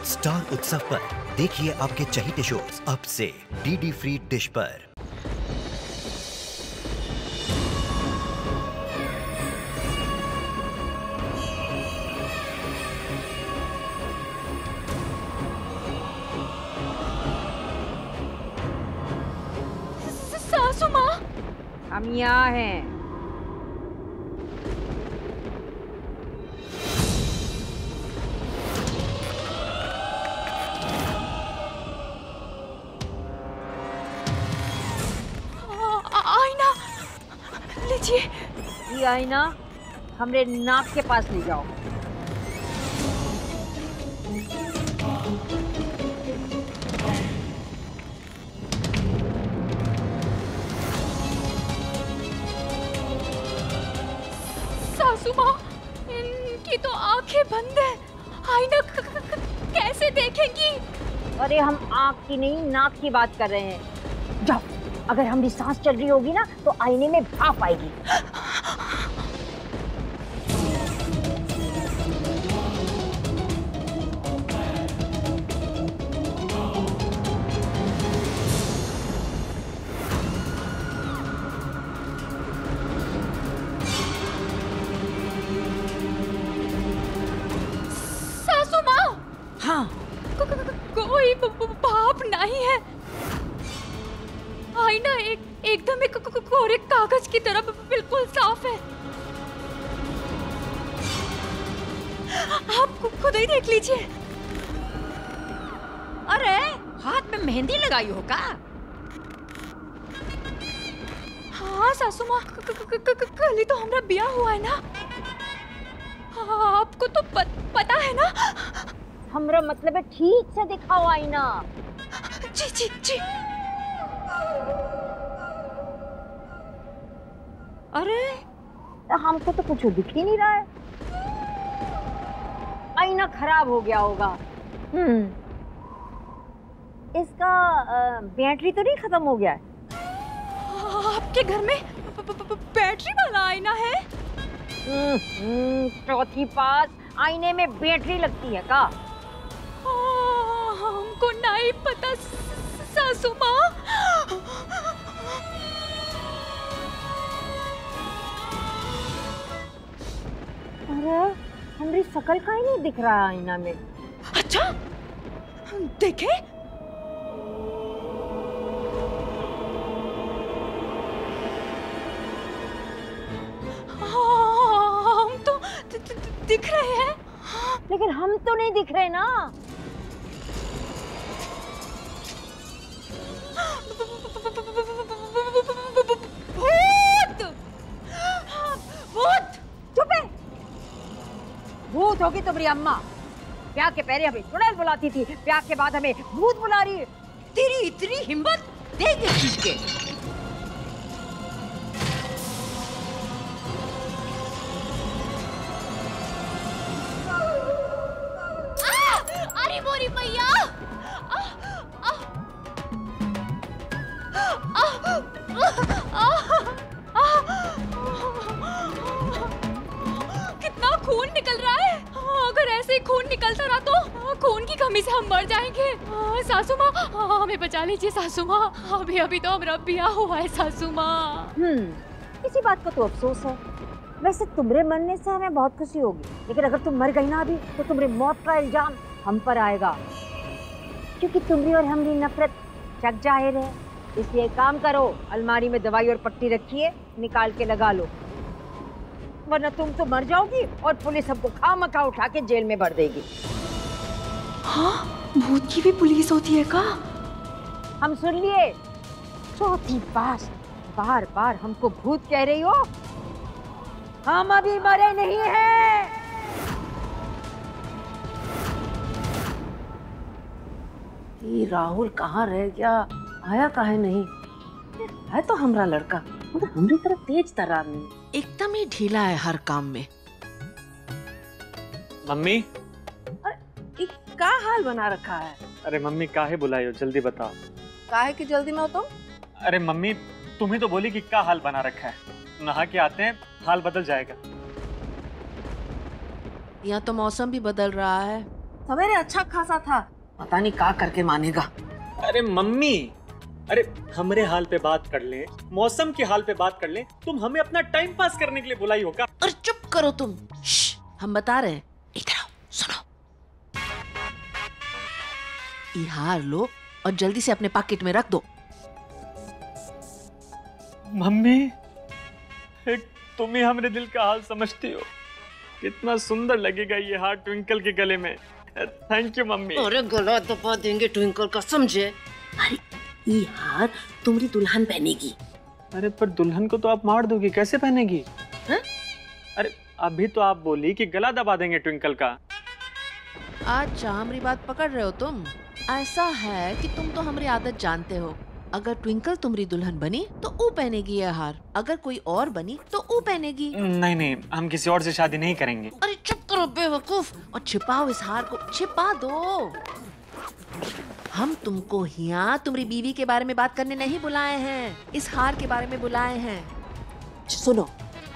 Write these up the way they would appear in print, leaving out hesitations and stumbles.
Star उत्सव पर देखिए आपके चहेते शोज अब से डीडी फ्री डिश पर। सासू माँ, हम यहाँ हैं। आईना लीजिए। ये आईना हमरे नाक के पास ले जाओ। सासू माँ, इनकी तो आंखें बंद है, आईना कैसे देखेंगी? अरे हम आँख की नहीं, नाक की बात कर रहे हैं। जाओ, अगर हमारी सांस चल रही होगी ना तो आईने में भाप आएगी। सासू माँ, हाँ, कोई भाप नहीं है। आईना एकदम एक कोरे कागज की तरह बिल्कुल साफ है। आप खुद ही देख लीजिए। अरे हाथ में मेहंदी लगाई हो का? हाँ सासू माँ, कल ही तो हमारा ब्याह हुआ है ना। आपको तो पता है ना। हमरा मतलब है ठीक से दिखाओ आईना। जी जी जी। अरे हमको तो कुछ दिख ही नहीं रहा है। आईना खराब हो गया होगा। इसका बैटरी तो नहीं खत्म हो गया है? आपके घर में बैटरी वाला आईना है? चौथी पास आईने में बैटरी लगती है का? हमको नहीं पता सासू माँ। अरे हमारी शकल का ही नहीं दिख रहा है आईना में। अच्छा देखे। हम तो दिख रहे हैं, लेकिन हम तो नहीं दिख रहे ना। भूत! भूत! चुप है। भूत होगी तुम्हारी अम्मा। ब्याह के पहले हमें चुड़ैल बुलाती थी, ब्याह के बाद हमें भूत बुला रही है। तेरी इतनी हिम्मत, देख इस चीज के। अरे मोरी मैया! कितना खून निकल रहा है। अगर ऐसे ही खून निकलता रहा तो खून की कमी से हम मर जाएंगे। सासू माँ, हमें बचा लीजिए सासू माँ। अभी तो हमारा ब्याह हुआ है सासू माँ। इसी बात का तो अफसोस है। वैसे तुम्हारे मरने से हमें बहुत खुशी होगी, लेकिन अगर तुम मर गई ना अभी तो तुम्हारी मौत का इल्जाम हम पर आएगा, क्योंकि तुम्हारी और हमारी नफरत जग जाहिर है। इसलिए काम करो, अलमारी में दवाई और पट्टी रखिए, निकाल के लगा लो, वरना तुम तो मर जाओगी और पुलिस हमको खामखा उठा के जेल में भर देगी। हाँ, भूत की भी पुलिस होती है का? हम सुन लिए। चौथी बार बार हमको भूत कह रही हो। हम अभी मरे नहीं हैं। ये राहुल कहाँ रह गया, आया काहे नहीं? है तो हमरा लड़का, मगर हमरी तरफ तेज तर्रार नहीं, एकदम ही ढीला है हर काम में। मम्मी, का हाल बना रखा है? अरे मम्मी काहे बुलाई हो, जल्दी बताओ। काहे की जल्दी में हो तुम? अरे मम्मी, तुम ही तो बोली कि क्या हाल बना रखा है, नहा के आते हैं हाल बदल जाएगा। यहाँ तो मौसम भी बदल रहा है, सवेरे अच्छा खासा था, पता नहीं क्या करके मानेगा। अरे मम्मी, अरे हमरे हाल पे बात कर ले, मौसम के हाल पे बात कर ले, तुम हमें अपना टाइम पास करने के लिए बुलाई हो क्या? और चुप करो तुम। हम बता रहे हैं, इधर आओ, सुनो। ये हार लो और जल्दी से अपने पॉकेट में रख दो। मम्मी, तुम ही हमरे दिल का हाल समझती हो। कितना सुंदर लगेगा ये हार ट्विंकल के गले में। Thank you mummy. अरे गला दबा देंगे ट्विंकल का, समझे? अरे ये हार तुम्हारी दुल्हन पहनेगी। अरे पर दुल्हन को तो आप मार दोगी, कैसे पहनेगी? है? अरे अभी तो आप बोली कि गला दबा देंगे ट्विंकल का। अच्छा, हमारी बात पकड़ रहे हो तुम? ऐसा है कि तुम तो हमारी आदत जानते हो। अगर ट्विंकल तुम्हारी दुल्हन बनी तो वो पहनेगी ये हार, अगर कोई और बनी तो वो पहनेगी। नहीं नहीं, हम किसी और से शादी नहीं करेंगे। अरे चुप करो बेवकूफ, और छिपाओ इस हार को, छिपा दो। हम तुमको यहाँ तुम्हारी बीवी के बारे में बात करने नहीं बुलाए हैं, इस हार के बारे में बुलाए हैं। सुनो,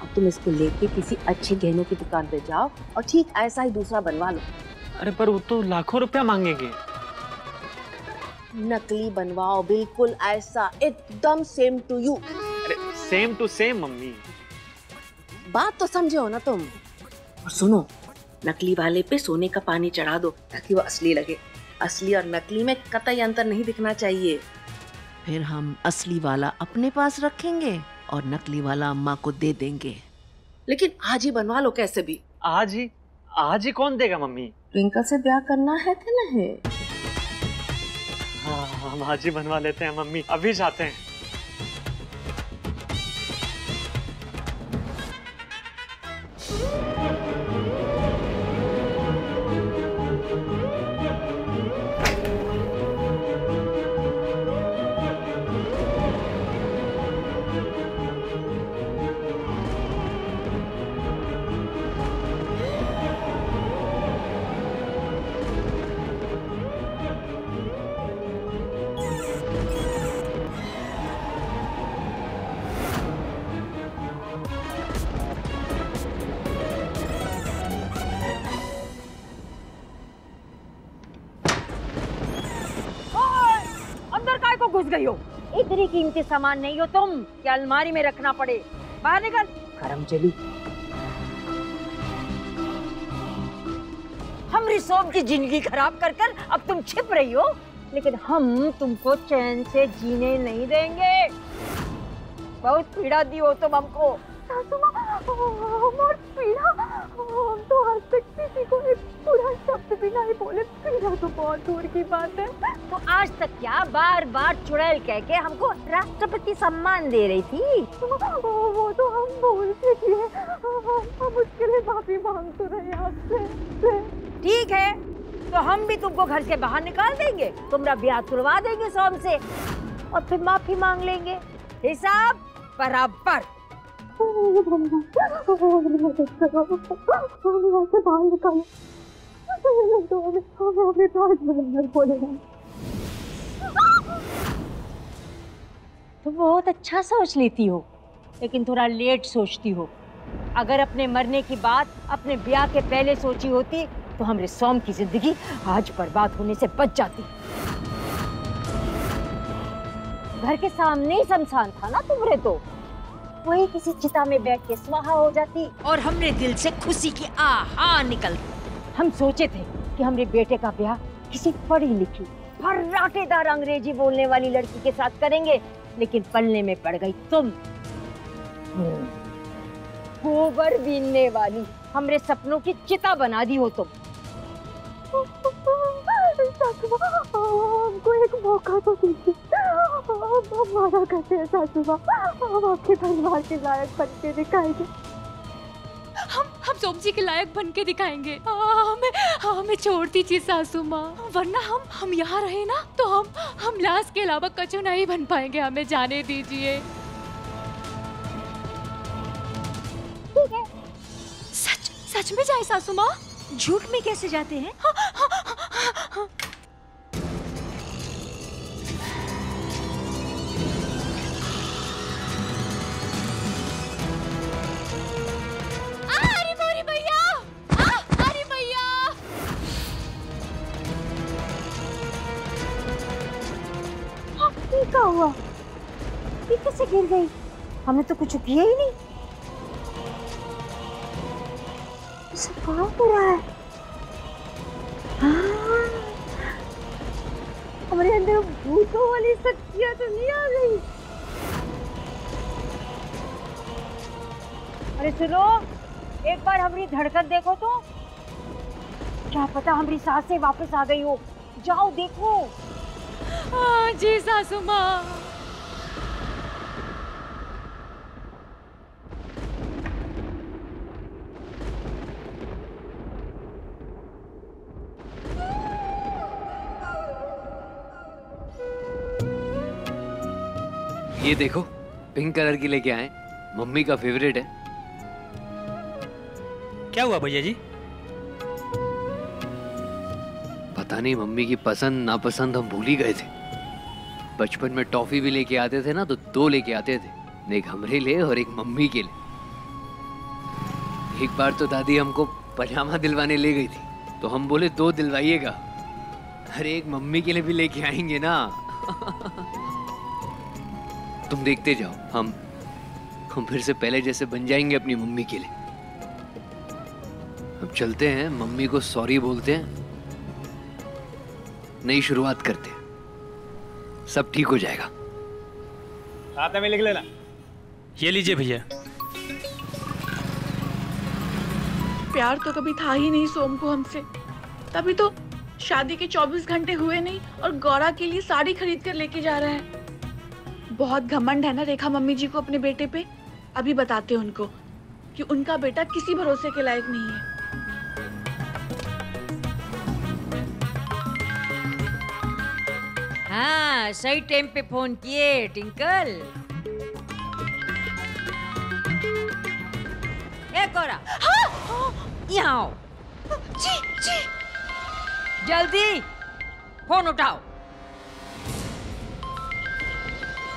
अब तुम इसको लेके किसी अच्छे गहनों की दुकान पे जाओ और ठीक ऐसा ही दूसरा बनवा लो। अरे पर वो तो लाखों रुपया मांगेंगे। नकली बनवाओ, बिल्कुल ऐसा, एकदम सेम टू यू। अरे सेम टू सेम मम्मी। बात तो समझे हो ना तुम? और सुनो, नकली वाले पे सोने का पानी चढ़ा दो ताकि वो असली लगे। असली और नकली में कतई अंतर नहीं दिखना चाहिए। फिर हम असली वाला अपने पास रखेंगे और नकली वाला अम्मा को दे देंगे। लेकिन आज ही बनवा लो कैसे भी। आज ही? आज ही कौन देगा मम्मी? ट्विंकल से ब्याह करना है कि नहीं? हाँ, हम आज ही बनवा लेते हैं मम्मी, अभी जाते हैं। घुस गई हो? इतनी कीमती सामान नहीं हो तुम कि अलमारी में रखना पड़े। बाहर निकल। करम चली। हमारी सोम की जिंदगी खराब कर कर अब तुम छिप रही हो, लेकिन हम तुमको चैन से जीने नहीं देंगे। बहुत पीड़ा दी हो तुम हमको। सासू माँ, और पीड़ा? हम तो आज तक किसी को एक बुरा शब्द भी नहीं बोले। पीड़ा तो बहुत दूर की बात है। तो आज तक क्या बार बार चुड़ैल कह के हमको राष्ट्रपति सम्मान दे रही थी? वो तो हम भूल से किए। हम उसके लिए माफी मांग तो रहे आपसे। ठीक है, तो हम भी तुमको घर से बाहर निकाल देंगे, तुम्हारा ब्याह तुड़वा देंगे सोम से, और फिर माफी मांग लेंगे। हिसाब बराबर। तो बहुत अच्छा सोच लेती हो, लेकिन थोड़ा लेट सोचती हो। अगर अपने मरने की बात अपने ब्याह के पहले सोची होती तो हमरे सोम की जिंदगी आज बर्बाद होने से बच जाती। घर के सामने ही शमशान था ना तुम्हारे, तो वही किसी चिता में बैठ के स्वाहा हो जाती और हमरे दिल से खुशी की आहा निकलती। हम सोचे थे कि हमरे बेटे का ब्याह किसी पढ़ी लिखी फर्राटेदार अंग्रेजी बोलने वाली लड़की के साथ करेंगे, लेकिन पलने में पड़ गई तुम। गोबर बीनने वाली हमरे सपनों की चिता बना दी हो तुम। हमको एक मौका तो दीजिए, हमारा कहते हैं सासू माँ, हम आपके परिवार के लायक बन के दिखाएंगे। हम सोम जी के लायक बन के दिखाएंगे। हमें छोड़ दीजिए सासू माँ, वरना हम यहाँ रहे ना तो हम लाश के अलावा कछु नहीं बन पाएंगे। हमें जाने दीजिए। ठीक है। सच में जाए सासू माँ? झूठ में कैसे जाते हैं? ये क्या हुआ? ये कैसे गिर गई? हमने तो कुछ किया ही नहीं। इसे कहाँ हो रहा है? हाँ, हमारे अंदर भूतों वाली शक्तियाँ तो नहीं आ गई? अरे सुनो, एक बार हमारी धड़कन देखो तो, क्या पता हमारी सांसें वापस आ गई हो। जाओ देखो। हाँ जी सासू माँ। ये देखो, पिंक कलर की लेके आए, मम्मी का फेवरेट है। क्या हुआ भैया जी? पता नहीं, मम्मी की पसंद नापसंद हम भूल ही गए थे। बचपन में टॉफी भी लेके आते थे ना, तो 2 लेके आते थे, एक हमरे लिए और एक मम्मी के लिए। एक बार तो दादी हमको पजामा दिलवाने ले गई थी, तो हम बोले 2 दिलवाइएगा। अरे एक मम्मी के लिए भी लेके आएंगे ना। तुम देखते जाओ, हम फिर से पहले जैसे बन जाएंगे अपनी मम्मी के लिए। अब चलते हैं, मम्मी को सॉरी बोलते हैं, नई शुरुआत करते हैं, सब ठीक हो जाएगा। खाते में लिख लेना। ये लीजिए भैया। प्यार तो कभी था ही नहीं सोम को हमसे, तभी तो शादी के 24 घंटे हुए नहीं और गौरा के लिए साड़ी खरीद कर लेके जा रहा है। बहुत घमंड है ना रेखा मम्मी जी को अपने बेटे पे। अभी बताते हैं उनको कि उनका बेटा किसी भरोसे के लायक नहीं है। हाँ, सही टाइम पे फोन किए टिंकल। ए कोरा, यहाँ आओ। जी जी। जल्दी फोन उठाओ,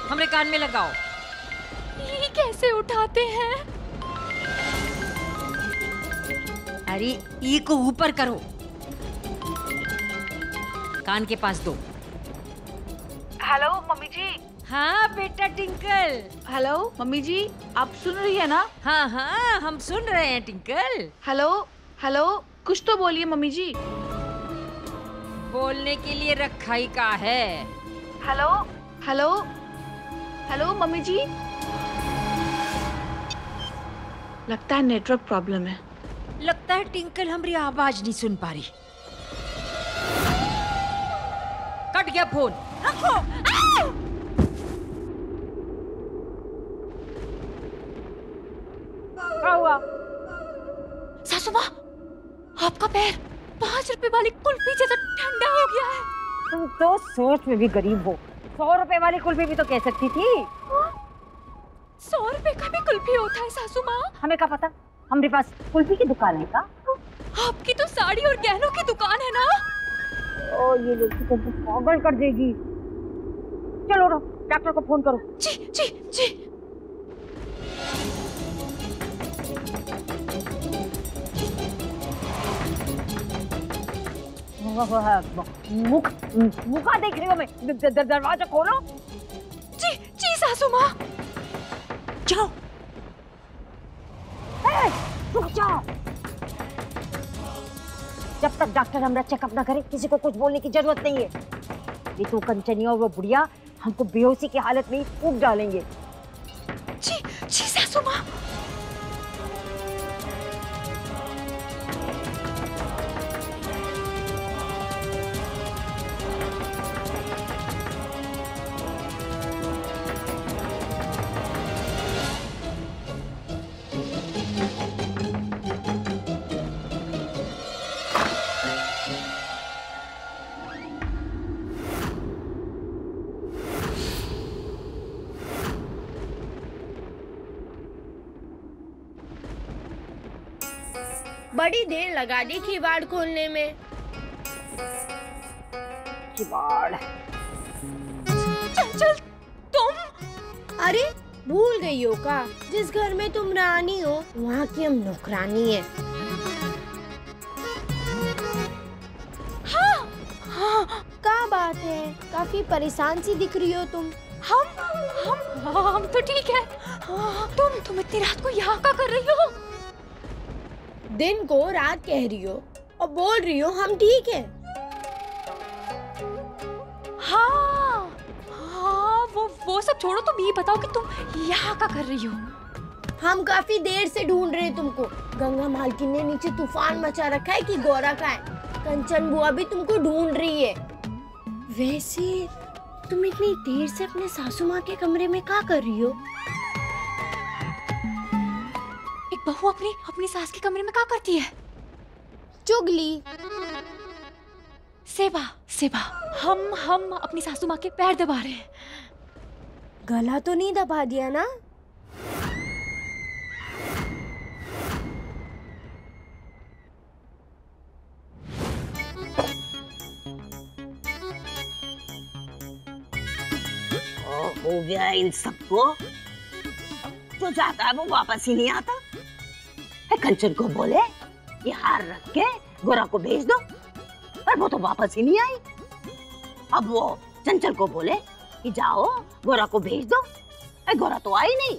हमरे कान में लगाओ। ये कैसे उठाते हैं? अरे ई को ऊपर करो, कान के पास दो। हेलो मम्मी जी। हाँ बेटा टिंकल। हेलो मम्मी जी, आप सुन रही है ना? हाँ हाँ, हम सुन रहे हैं टिंकल। हेलो हेलो, कुछ तो बोलिए मम्मी जी। बोलने के लिए रखा ही का है। हेलो हेलो हेलो मम्मी जी। लगता है नेटवर्क प्रॉब्लम है। लगता है टिंकल हमारी आवाज नहीं सुन पा रही। कट गया फोन, रखो। क्या हुआ? सासू माँ, आपका पैर 5 रुपए वाली कुल्फी जैसा ठंडा हो गया है। तुम तो सोच में भी गरीब हो। 100 रुपए वाली कुल्फी भी तो कह सकती थी। 100 रुपए का भी कुल्फी होता है सासू माँ? हमें क्या पता, हमारे पास कुल्फी की दुकान है का? आपकी तो साड़ी और गहनों की दुकान है ना? ओ ये लोग तो पागल कर देगी। चलो डॉक्टर को फोन करो। जी जी जी। मुखा देख रही हो मैं। दरवाजा खोलो। जी जी सासू माँ। जाओ। रुक जाओ। जब तक डॉक्टर हमारा चेकअप ना करे किसी को कुछ बोलने की जरूरत नहीं है। ये तो कंचनी और वो बुढ़िया हमको बेहोशी की हालत में ही फूंक डालेंगे। जी जी सासू माँ। बड़ी देर लगा दी किवाड़ खोलने में। किवाड़? चल तुम। अरे भूल गई हो का? जिस घर में तुम रानी हो वहाँ की हम नौकरानी है। हाँ का बा? बात है? काफी परेशान सी दिख रही हो तुम। हम तो ठीक है। तुम इतनी रात को यहाँ क्या कर रही हो? दिन को रात कह रही हो और बोल रही हो हम ठीक है। हाँ, वो सब छोड़ो, तुम ये बताओ कि तुम यहाँ क्या कर रही हो? हम काफी देर से ढूंढ रहे हैं तुमको। गंगा मालकिन ने नीचे तूफान मचा रखा है कि गौरा का है। कंचन बुआ भी तुमको ढूंढ रही है। वैसे तुम इतनी देर से अपने सासू माँ के कमरे में क्या कर रही हो? एक बहू अपनी सास के कमरे में क्या करती है? चुगली। सेवा हम अपनी सासू माँ के पैर दबा रहे हैं। गला तो नहीं दबा दिया ना? हो गया इन सबको। जो जाता है वो वापस ही नहीं आता है। कंचन को बोले ये हार रख के गोरा को भेज दो, पर वो तो वापस ही नहीं आई। अब वो चंचल को बोले कि जाओ गोरा को भेज दो, गोरा तो आई नहीं।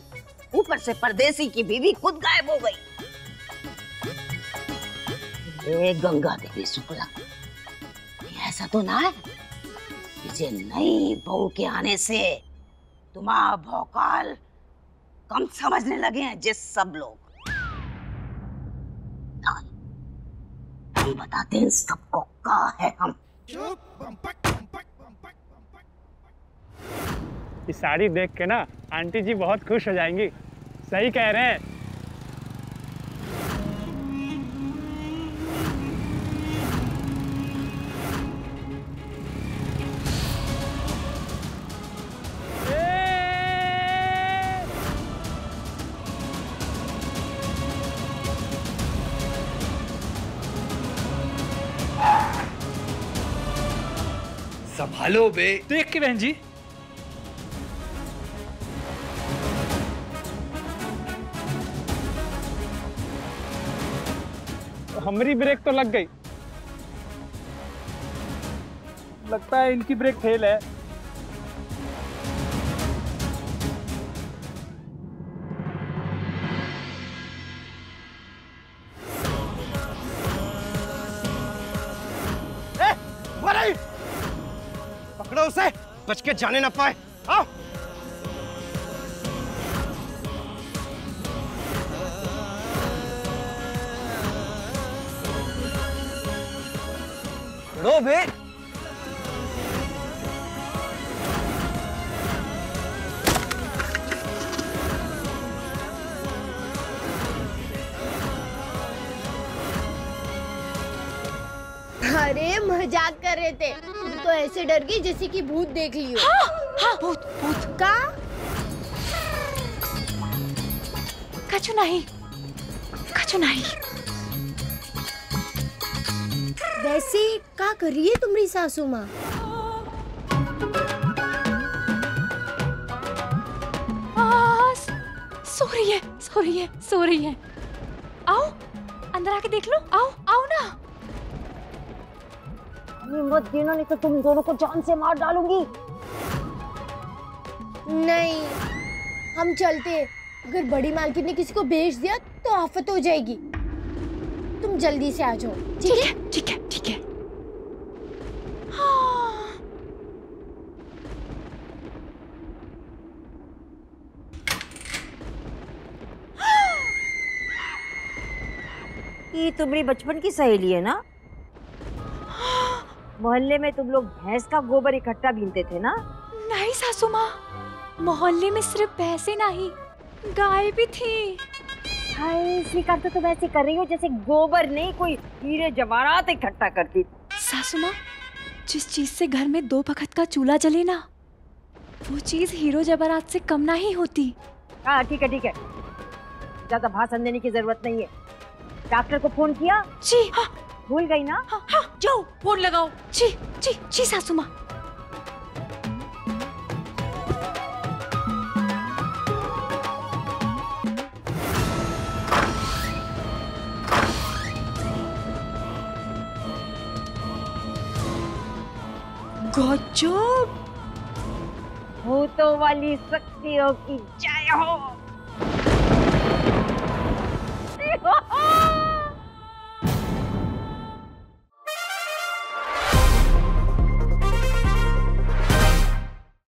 ऊपर से परदेसी की बीवी खुद गायब हो गई। गंगा देवी शुक्ला, ऐसा तो ना है इसे नई बहू के आने से तुम्हारा भौकाल कम समझने लगे हैं जिस सब लोग। हम बताते हैं सबको क्या है हम। इस साड़ी देख के ना आंटी जी बहुत खुश हो जाएंगी। सही कह रहे हैं। संभालो बे। देख के बहन जी। हमारी ब्रेक तो लग गई। लगता है इनकी ब्रेक फेल है। पकड़ो उसे, बच के जाने ना पाए। आओ। पकड़ो बे। अरे मजाक कर रहे थे। तुम तो ऐसे डर गई जैसे कि भूत देख लियो। हाँ, भूत का? कछु नहीं। वैसे क्या कर रही है तुम्हारी सासू माँ? सो रही है। आओ अंदर आके देख लो। आओ ना। हिम्मत देना, नहीं तो तुम दोनों को जान से मार डालूंगी। नहीं, हम चलते। अगर बड़ी मालकिन ने किसी को भेज दिया तो आफत हो जाएगी। तुम जल्दी से आ जाओ। ठीक है। हाँ। ये तुम्हारी बचपन की सहेली है ना? मोहल्ले में तुम लोग भैंस का गोबर इकट्ठा बीनते थे ना? नहीं सासू माँ, मोहल्ले में सिर्फ भैंसे नहीं, गाय भी थी। हाय, स्वीकार तो तुम ऐसे कर रही हो जैसे गोबर नहीं कोई हीरे जवाहरात इकट्ठा करती। सासू माँ, जिस चीज से घर में 2 वक्त का चूल्हा जले ना, वो चीज हीरो जवाहरात से कम नहीं होती। हाँ ठीक है, ज्यादा भाषण देने की जरूरत नहीं है। डॉक्टर को फोन किया? जी हाँ। भूल गई ना? हाँ, जाओ फोन लगाओ। जी सासू माँ। गजब! भूतों वाली शक्तियों की जय हो।